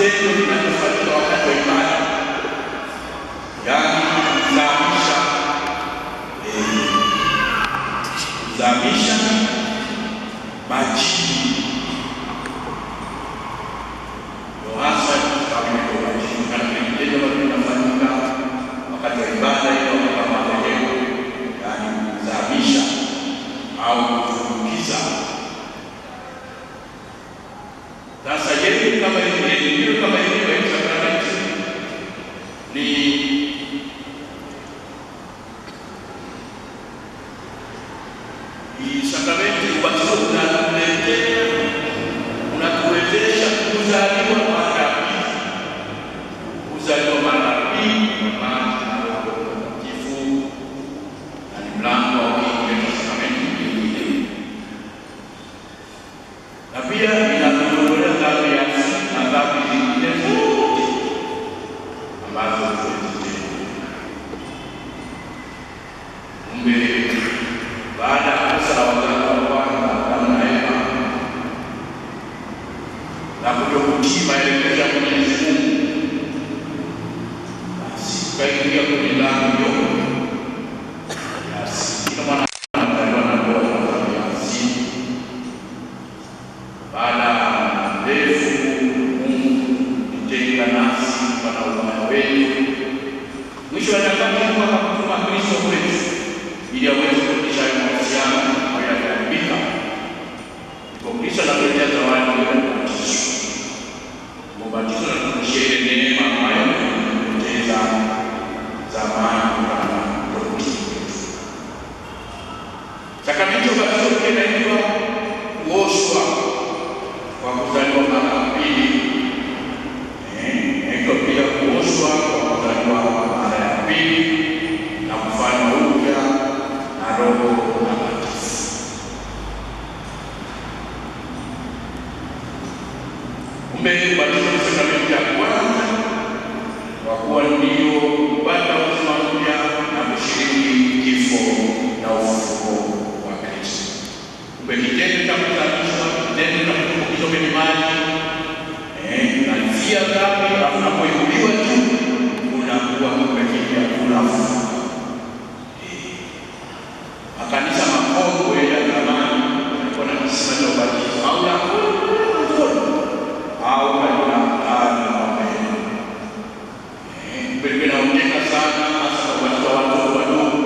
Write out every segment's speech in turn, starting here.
kitendo kinachofanyika wakati wa ibada, yaani kuzamisha majini. Ndio hasa kitendo kinafanyika wakati wa ibada hiyo, kama leo, yaani kuzamisha au kutumbukiza. Sasa yeye kama ilivyo sakramenti ni sakramenti ubatizo unatuwezesha kuzaliwa mara pili, kuzaliwa mara pili, maana Mtakatifu na ni mlango wa kuingia sakramenti nyingine, na pia inatuondolea dhambi ya asili na dhambi zingine zote ambazo tunazitenda. Kumbe baada ya kosa la wazazi wa kwanza Adamu na Eva na kutokutii maelekezo ya Mwenyezi Mungu, basi tukaingia kwenye dhambi hiyo ya asili. Kila mwana anazaliwa na ndoa za dhambi ya asili. Baada ya ndefu Mungu kutenga nasi kwa ubaya wetu, mwisho wa nyakati akamtuma Kristo kwetu ili aweze kurudisha mahusiano yaliyoharibika. Kwa Kristo anatuletea zawadi ya ubatizo. Ubatizo unatuonyesha ile neema ambayo tumepoteza zamani kwa kutokutii kwetu. Sakramenti ya ubatizo pia inaitwa kuoshwa kwa kuzaliwa mara pili. Inaitwa pia kuoshwa kwa kuzaliwa mara ya pili na kufanywa upya na Roho Mtakatifu. Kumbe ubatizo ni sakramenti ya kwanza, kwa kuwa ndio kupata uzima mpya na kushiriki kifo na ufufuko wa Kristo. Kumbe kitendo cha kuzamishwa, kitendo cha kutumbukizwa kwenye maji, tunazia dhambi, alafu unapoinuliwa tu unakuwa umefikia unafufuka. Makanisa makongwe ya zamani walikuwa na kisima cha ubatizo au la au katika mtaani wa mbele. Kumbe naongeka sana, hasa kwa ubatizo wa watoto wadogo.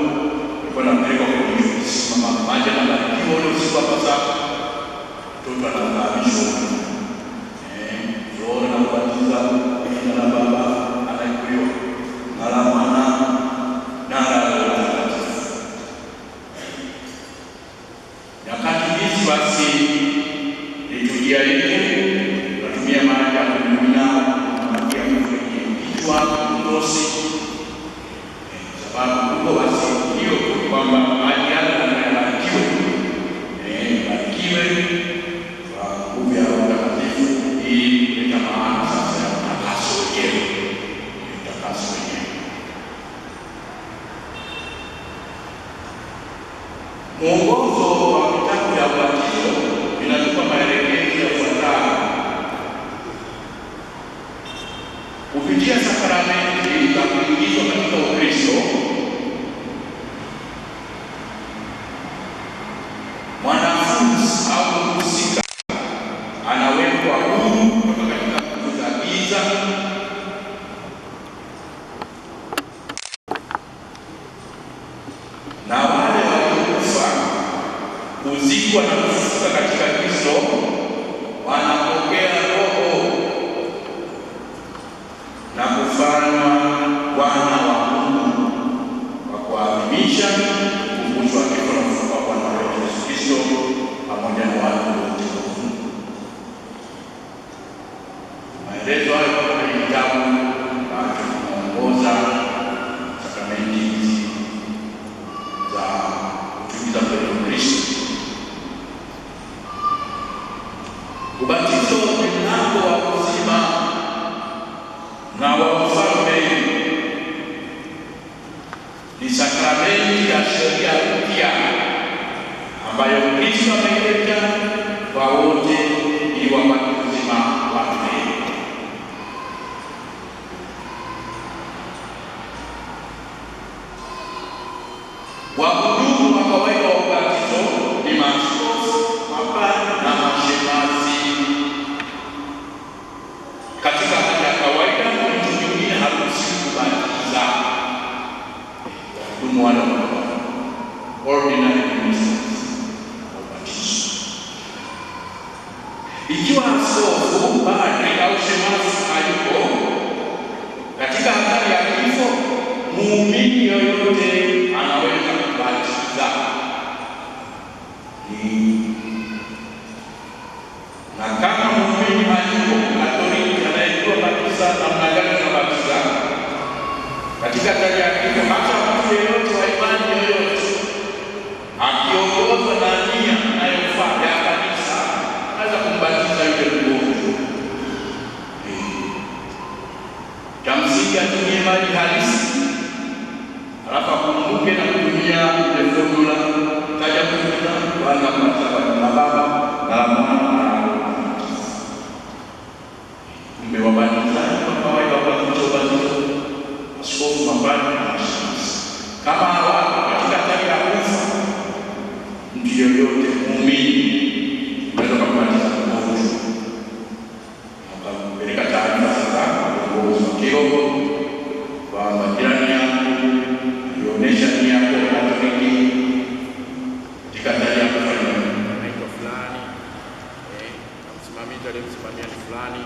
Walikuwa napelekwa kwenye kisima, maji yanabarikiwa ule usiku wa Pasaka, mtoto anazamishwa, roho na kubatiza jina la Baba anaikuliwa na la Mwana na la Roho Mtakatifu. Nyakati hizi basi liturujia yetu tunatumia maji ya kumimina maji ya kwenye kichwa mdosi, sababu huko basi hiyo kwamba maji yale yanabarikiwe, barikiwe kwa nguvu ya Roho Mtakatifu ili kuleta maana sasa ya utakaso wenyewe. Mwongozo wa vitabu vya ubatizo vinatupa maelekezo yafuatayo. Kupitia sakramenti za kuingizwa katika Ukristo, mwanafunzi au mhusika anawekwa huru kutoka katika nguvu za giza na wale waliokufa kuzikwa na kufufuka katika Kristo wanapokea Roho na kufanywa wana wa Mungu katika tarehe hiyo, hata mtu yeyote wa imani yoyote akiongozwa na nia inayofaa ya kanisa anaweza kumbatiza yule mgonjwa. Cha msingi atumie maji halisi, alafu akumbuke na kutumia ile formula taja kutumia kwanza kwa la Baba na la Mwana na la Roho Mtakatifu. Mmewabatizaji kwa kawaida wabatizo askofu mabani na mashemasi. Kama hawapo katika tarehe ya kufa, mtu yoyote muumini unaweza kumbatiza mgonjwa, ukapeleka taarifa sasa kwa uongozi wa kiroho kwamba jirani yangu alionyesha nia yake ya Katoliki katika tarehe ya kufa naitwa fulani, na msimamizi aliyemsimamia ni fulani.